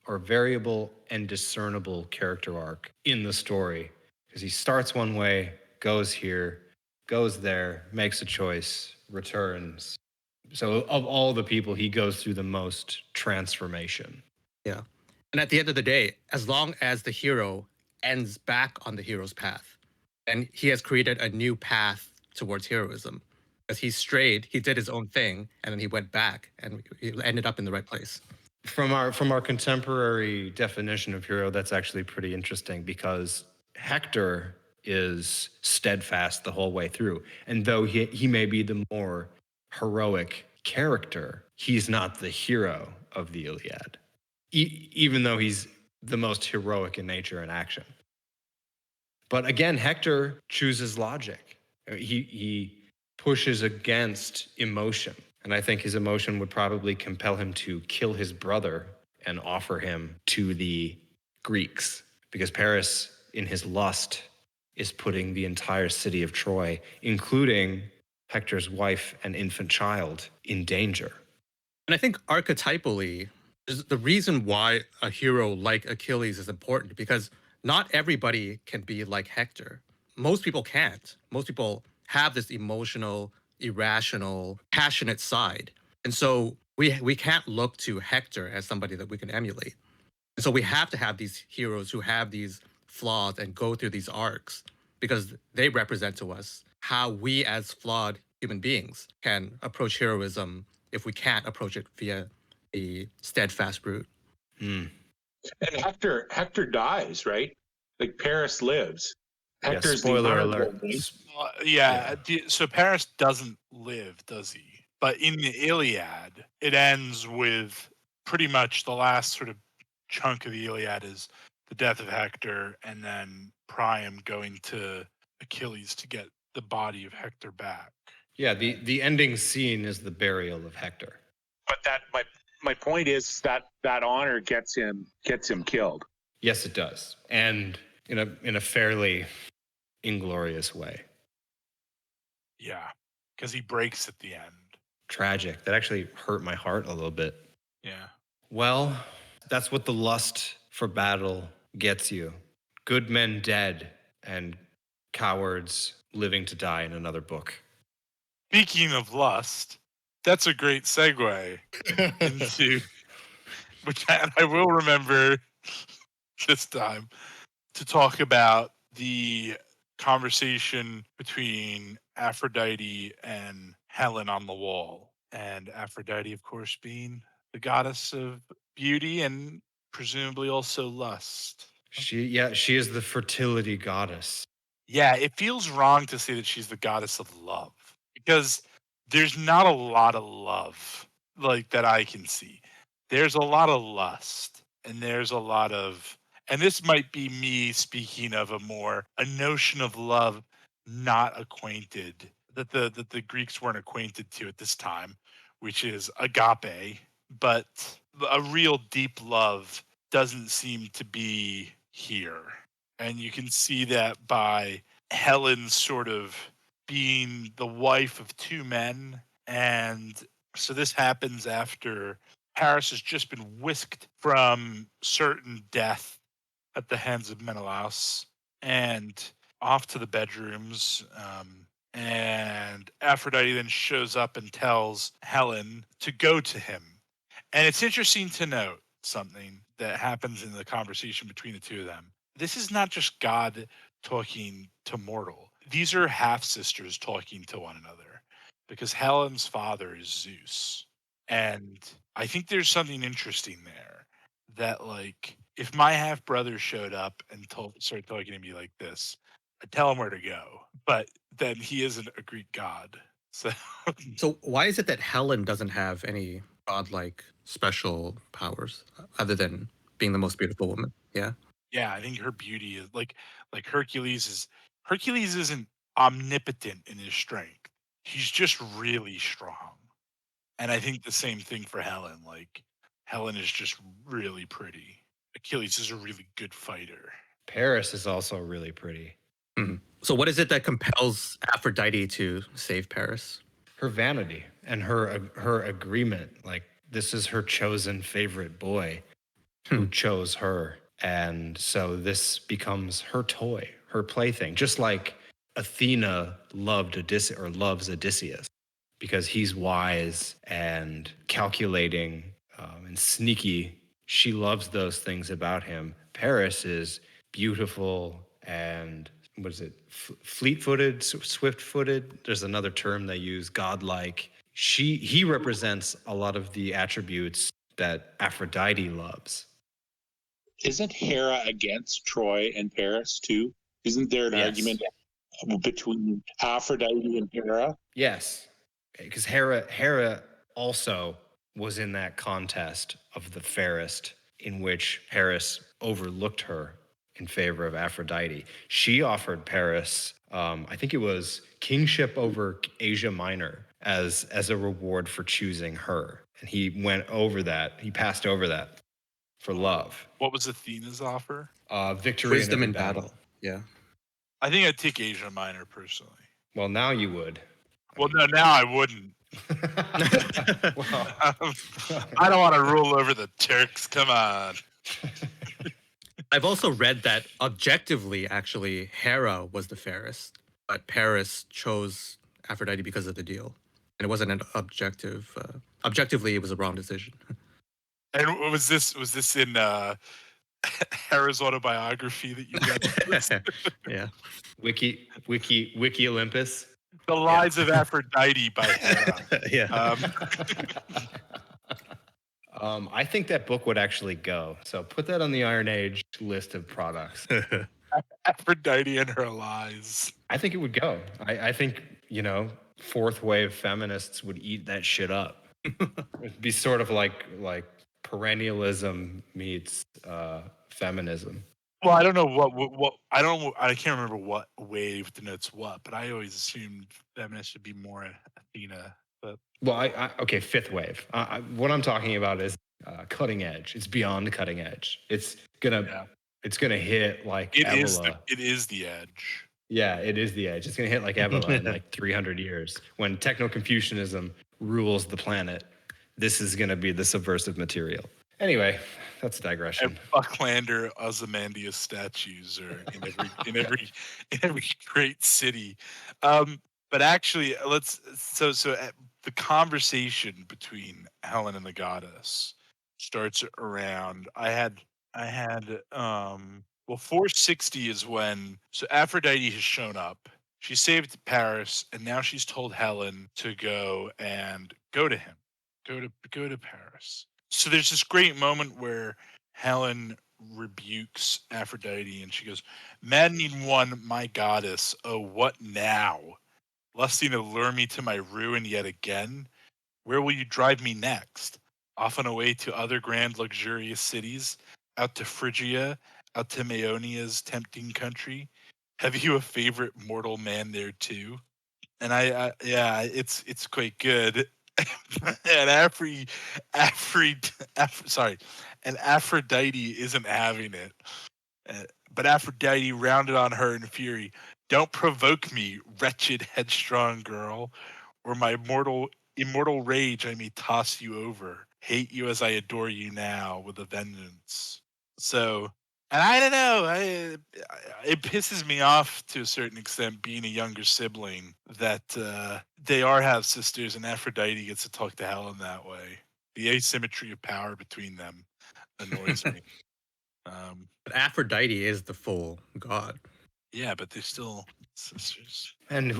or variable and discernible character arc in the story, because he starts one way, goes here, goes there, makes a choice, returns. So of all the people, he goes through the most transformation. Yeah. And at the end of the day, as long as the hero ends back on the hero's path, and he has created a new path towards heroism. As he strayed, he did his own thing, and then he went back and he ended up in the right place. From our contemporary definition of hero, that's actually pretty interesting, because Hector is steadfast the whole way through. And though he may be the more heroic character, he's not the hero of the Iliad, even though he's the most heroic in nature and action. But again, Hector chooses logic. He pushes against emotion. And I think his emotion would probably compel him to kill his brother and offer him to the Greeks, because Paris, in his lust, is putting the entire city of Troy, including Hector's wife and infant child, in danger. And I think archetypally, the reason why a hero like Achilles is important, because not everybody can be like Hector. Most people can't. Most people have this emotional, irrational, passionate side. And so we can't look to Hector as somebody that we can emulate. And so we have to have these heroes who have these flaws and go through these arcs, because they represent to us how we as flawed human beings can approach heroism if we can't approach it via a steadfast route. Hmm. And Hector dies, right? Like Paris lives. Yeah, Hector's spoiler the alert. honorable, right? Yeah. So Paris doesn't live, does he? But in the Iliad, it ends with pretty much the last sort of chunk of the Iliad is the death of Hector, and then Priam going to Achilles to get the body of Hector back. Yeah, the ending scene is the burial of Hector. But my point is that honor gets him killed. Yes, it does, and in a fairly inglorious way. Yeah, because he breaks at the end. Tragic. That actually hurt my heart a little bit. Yeah. Well, that's what the lust for battle gets you. Good men dead and cowards living to die in another book. Speaking of lust, that's a great segue into which I will remember this time to talk about the conversation between Aphrodite and Helen on the wall. And Aphrodite, of course, being the goddess of beauty and presumably also lust. She is the fertility goddess. Yeah, it feels wrong to say that she's the goddess of love because there's not a lot of love like that I can see. There's a lot of lust and there's a lot of, and this might be me speaking of a notion of love not acquainted, that the Greeks weren't acquainted to at this time, which is agape, but a real deep love doesn't seem to be here. And you can see that by Helen sort of being the wife of two men. And so this happens after Paris has just been whisked from certain death at the hands of Menelaus and off to the bedrooms. And Aphrodite then shows up and tells Helen to go to him. And it's interesting to note something that happens in the conversation between the two of them. This is not just God talking to mortal. These are half sisters talking to one another because Helen's father is Zeus. And I think there's something interesting there that, like, if my half brother showed up and started talking to me like this, I'd tell him where to go. But then he isn't a Greek god. So So why is it that Helen doesn't have any godlike special powers other than being the most beautiful woman? Yeah. yeah, I think her beauty is like Hercules isn't omnipotent in his strength. He's just really strong. And I think the same thing for Helen. Like Helen is just really pretty. Achilles is a really good fighter. Paris is also really pretty. Mhm. So what is it that compels Aphrodite to save Paris? Her vanity and her agreement. Like, this is her chosen favorite boy who chose her. And so this becomes her toy, her plaything, just like Athena loved Odysseus or loves Odysseus because he's wise and calculating and sneaky. She loves those things about him. Paris is beautiful and what is it? Fleet-footed, swift-footed. There's another term they use, godlike. He represents a lot of the attributes that Aphrodite loves. Isn't Hera against Troy and Paris too? Isn't there an Yes. argument between Aphrodite and Hera? Yes, because Hera also was in that contest of the fairest, in which Paris overlooked her in favor of Aphrodite. She offered Paris, I think it was kingship over Asia Minor as a reward for choosing her, and he went over that. He passed over that for love. What was Athena's offer? Victory Wisdom in in every battle. Yeah. I think I'd take Asia Minor personally. Well, now you would. Well, no, now I wouldn't. Well, I don't want to rule over the Turks. Come on. I've also read that objectively, actually, Hera was the fairest, but Paris chose Aphrodite because of the deal, and it wasn't an objective. Objectively, it was a wrong decision. And was this in Hera's autobiography that you read? Yeah. Wiki Olympus. The Lies of Aphrodite by Hera. Yeah. I think that book would actually go. So put that on the Iron Age list of products. Aphrodite and Her Lies. I think it would go. I think, fourth wave feminists would eat that shit up. It'd be sort of like perennialism meets feminism. Well, I don't know what I can't remember what wave denotes what, but I always assumed feminists should be more Athena. But Well, okay, fifth wave. What I'm talking about is cutting edge. It's beyond cutting edge. It's gonna hit like Evola. it is the edge. Yeah, it is the edge. It's gonna hit like Evola in like 300 years when techno-Confucianism rules the planet. This is gonna be the subversive material. Anyway, that's a digression. And Bucklander Ozymandias statues are in every great city. But actually, the conversation between Helen and the goddess starts around. I had 460 is when Aphrodite has shown up. She saved Paris, and now she's told Helen to go to him, go to Paris. So there's this great moment where Helen rebukes Aphrodite and she goes, "Maddening one, my goddess, oh, what now? Lusting to lure me to my ruin yet again? Where will you drive me next? Off and away to other grand luxurious cities? Out to Phrygia? Out to Maeonia's tempting country? Have you a favorite mortal man there too?" And yeah, it's quite good. And sorry, and Aphrodite isn't having it. Uh, but Aphrodite rounded on her in fury. "Don't provoke me, wretched, headstrong girl, or my immortal rage I may toss you over. Hate you as I adore you now with a vengeance." So, and I don't know, it pisses me off to a certain extent, being a younger sibling, that they are half sisters and Aphrodite gets to talk to Helen that way. The asymmetry of power between them annoys me. But Aphrodite is the full god. Yeah, but they're still sisters. And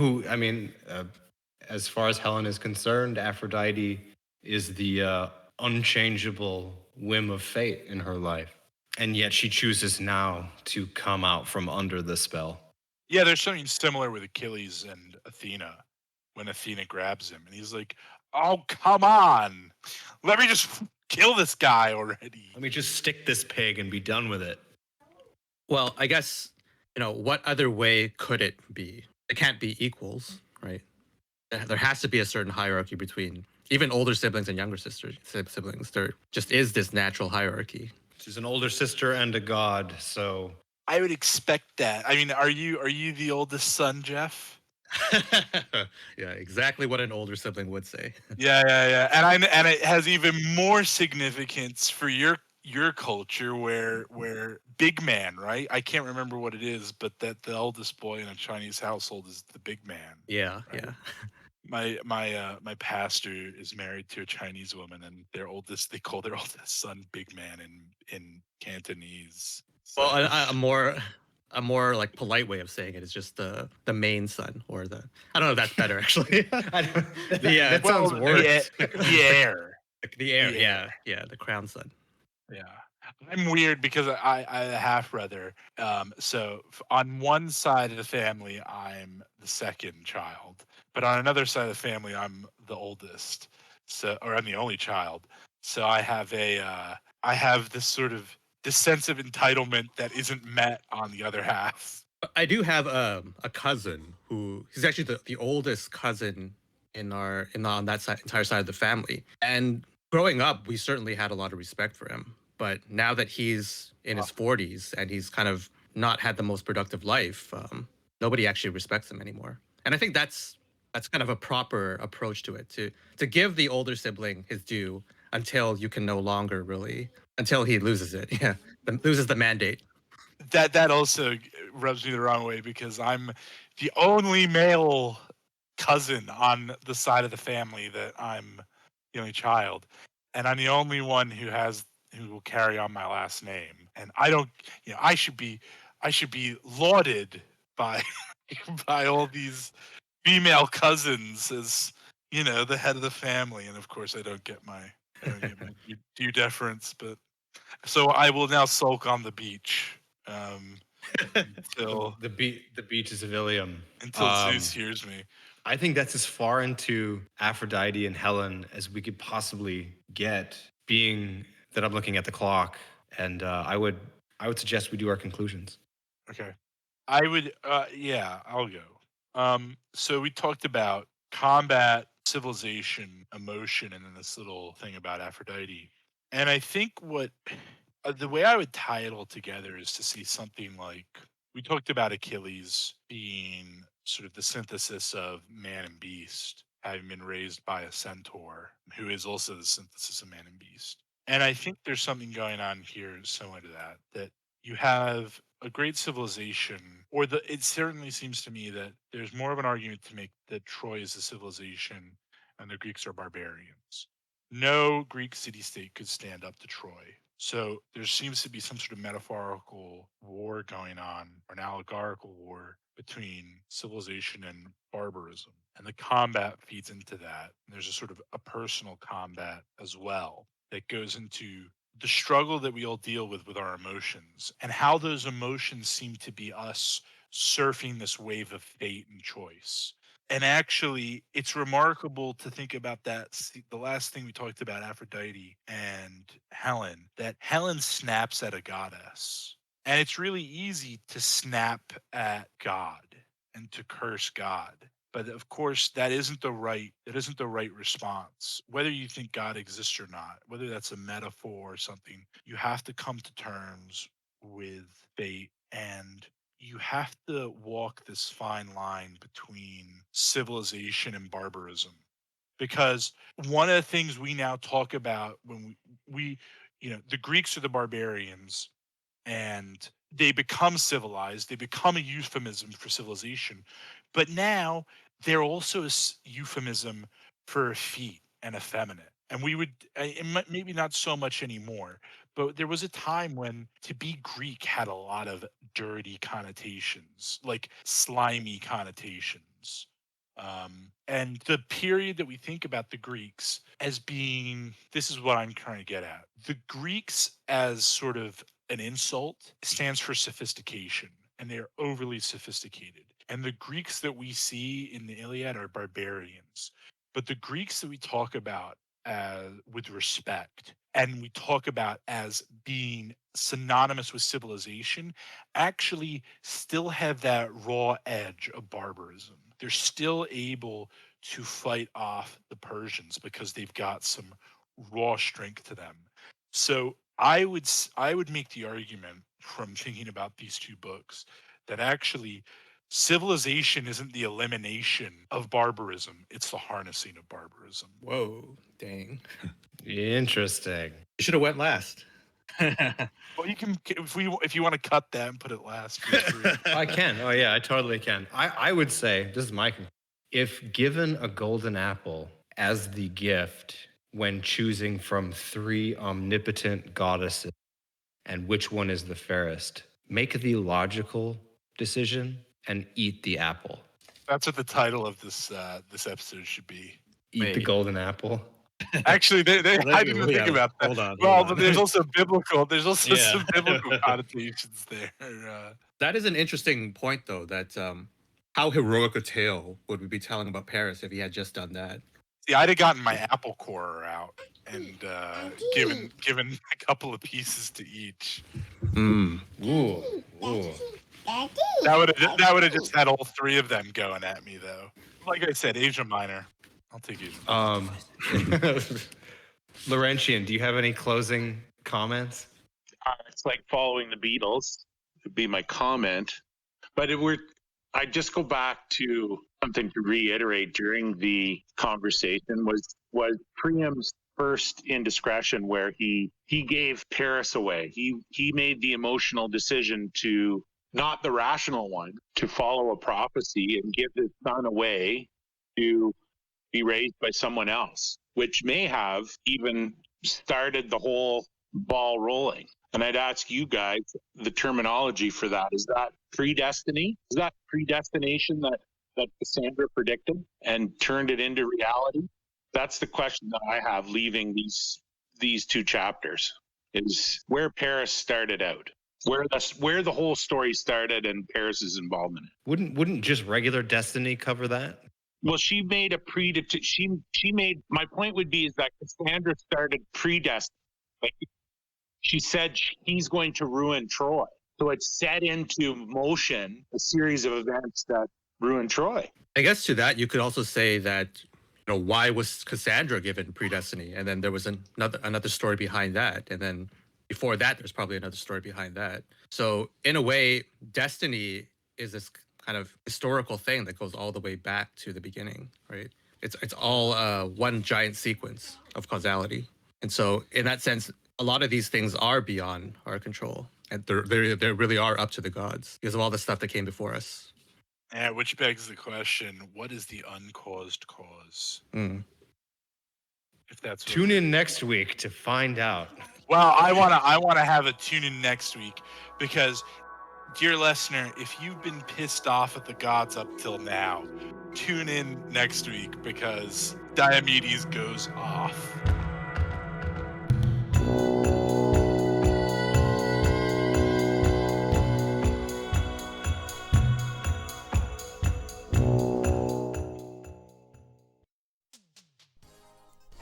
as far as Helen is concerned, Aphrodite is the unchangeable whim of fate in her life. And yet she chooses now to come out from under the spell. Yeah, there's something similar with Achilles and Athena when Athena grabs him and he's like, "Oh, come on. Let me just kill this guy already." Let me just stick this pig and be done with it. Well, I guess, what other way could it be? It can't be equals, right? There has to be a certain hierarchy between even older siblings and younger siblings. There just is this natural hierarchy. She's an older sister and a god, so I would expect that. I mean, are you the oldest son, Jeff? Yeah, exactly what an older sibling would say. Yeah. And it has even more significance for your culture where big man, right? I can't remember what it is, but that the oldest boy in a Chinese household is the big man. Yeah, Right. My pastor is married to a Chinese woman, and they call their oldest son Big Man in Cantonese. So, Well, a more like polite way of saying it is just the main son, or the, I don't know if that's better actually. that sounds worse. the heir. The heir, The yeah, the crown son. Yeah. I'm weird because I have a half brother. So on one side of the family, I'm the second child, but on another side of the family, I'm the oldest. So, or I'm the only child. So I have this sense of entitlement that isn't met on the other half. I do have a cousin he's actually the oldest cousin on that side, entire side of the family. And growing up, we certainly had a lot of respect for him. But now that he's in his 40s and he's kind of not had the most productive life, nobody actually respects him anymore. And I think that's kind of a proper approach to it, to give the older sibling his due until you can no longer really, until he loses it. Yeah, loses the mandate. That also rubs me the wrong way because I'm the only male cousin on the side of the family that I'm the only child, and I'm the only one who will carry on my last name. And I don't, I should be lauded by by all these female cousins as the head of the family, and of course I don't get my due deference, but so I will now sulk on the beach. Until the beaches of Ilium. Zeus hears me. I think that's as far into Aphrodite and Helen as we could possibly get, being that I'm looking at the clock, and I would suggest we do our conclusions. Okay. I would yeah, I'll go. So we talked about combat, civilization, emotion, and then this little thing about Aphrodite. And I think the way I would tie it all together is to see something like, we talked about Achilles being sort of the synthesis of man and beast, having been raised by a centaur, who is also the synthesis of man and beast. And I think there's something going on here similar to that you have a great civilization, it certainly seems to me that there's more of an argument to make that Troy is a civilization and the Greeks are barbarians. No Greek city state could stand up to Troy. So there seems to be some sort of metaphorical war going on, or an allegorical war between civilization and barbarism. And the combat feeds into that. And there's a sort of a personal combat as well that goes into the struggle that we all deal with our emotions, and how those emotions seem to be us surfing this wave of fate and choice. And actually, it's remarkable to think about that. The last thing we talked about, Aphrodite and Helen, that Helen snaps at a goddess. And it's really easy to snap at God and to curse God. But of course, that isn't the right response. Whether you think God exists or not, whether that's a metaphor or something, you have to come to terms with fate, and you have to walk this fine line between civilization and barbarism. Because one of the things we now talk about when we the Greeks are the barbarians, and they become civilized, they become a euphemism for civilization, but now they're also a euphemism for effete and effeminate. And we would maybe not so much anymore, but there was a time when to be Greek had a lot of dirty connotations, like slimy connotations. And the period that we think about the Greeks as being, this is what I'm trying to get at. The Greeks, as sort of an insult, stands for sophistication, and they are overly sophisticated. And the Greeks that we see in the Iliad are barbarians. But the Greeks that we talk about with respect, and we talk about as being synonymous with civilization, actually still have that raw edge of barbarism. They're still able to fight off the Persians because they've got some raw strength to them. So I would make the argument from thinking about these two books that actually civilization isn't the elimination of barbarism, it's the harnessing of barbarism. Whoa, dang. Interesting. You should have went last. Well, you can, if you want to cut that and put it last, feel free. I can. Oh yeah, I totally can. I would say, this is my, if given a golden apple as the gift when choosing from 3 omnipotent goddesses and which one is the fairest, make the logical decision and eat the apple. That's what the title of this episode should be. Eat the golden apple. Actually, I didn't think about that. Hold on. But there's also biblical. There's also some biblical connotations there. That is an interesting point, though. That how heroic a tale would we be telling about Paris if he had just done that? See, I'd have gotten my apple corer out and given a couple of pieces to each. Mm. Ooh. That would have just had all 3 of them going at me, though. Like I said, Asia Minor. I'll take Asia Minor. Laurentian, do you have any closing comments? It's like following the Beatles would be my comment. But I just go back to something to reiterate during the conversation was Priam's first indiscretion, where he gave Paris away. He made the emotional decision to, not the rational one, to follow a prophecy and give his son away to be raised by someone else, which may have even started the whole ball rolling. And I'd ask you guys the terminology for that. Is that predestiny? Is that predestination that Cassandra predicted and turned it into reality? That's the question that I have leaving these 2 chapters, is where Paris started out, where the whole story started and Paris's involvement. Wouldn't just regular destiny cover that? Well, she made my point would be is that Cassandra started predestined. Like, she said he's going to ruin Troy. So it set into motion a series of events that ruined Troy. I guess to that, you could also say that, why was Cassandra given predestiny? And then there was another story behind that. And then before that, there's probably another story behind that. So in a way, destiny is this kind of historical thing that goes all the way back to the beginning, right? It's all one giant sequence of causality. And so in that sense, a lot of these things are beyond our control. And they really are up to the gods because of all the stuff that came before us. Yeah, which begs the question: what is the uncaused cause? Mm. If that's Tune in next week to find out. Well, I wanna have a tune in next week because, dear listener, if you've been pissed off at the gods up till now, tune in next week because Diomedes goes off.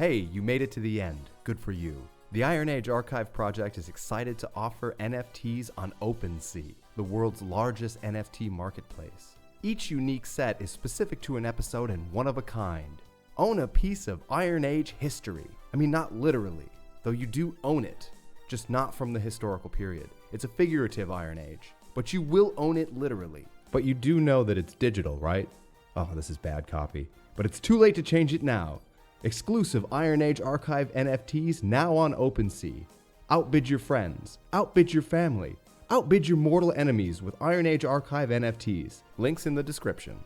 Hey, you made it to the end. Good for you. The Iron Age Archive Project is excited to offer NFTs on OpenSea, the world's largest NFT marketplace. Each unique set is specific to an episode and one of a kind. Own a piece of Iron Age history. I mean, not literally, though you do own it, just not from the historical period. It's a figurative Iron Age, but you will own it literally. But you do know that it's digital, right? Oh, this is bad copy. But it's too late to change it now. Exclusive Iron Age Archive NFTs now on OpenSea. Outbid your friends. Outbid your family. Outbid your mortal enemies with Iron Age Archive NFTs. Links in the description.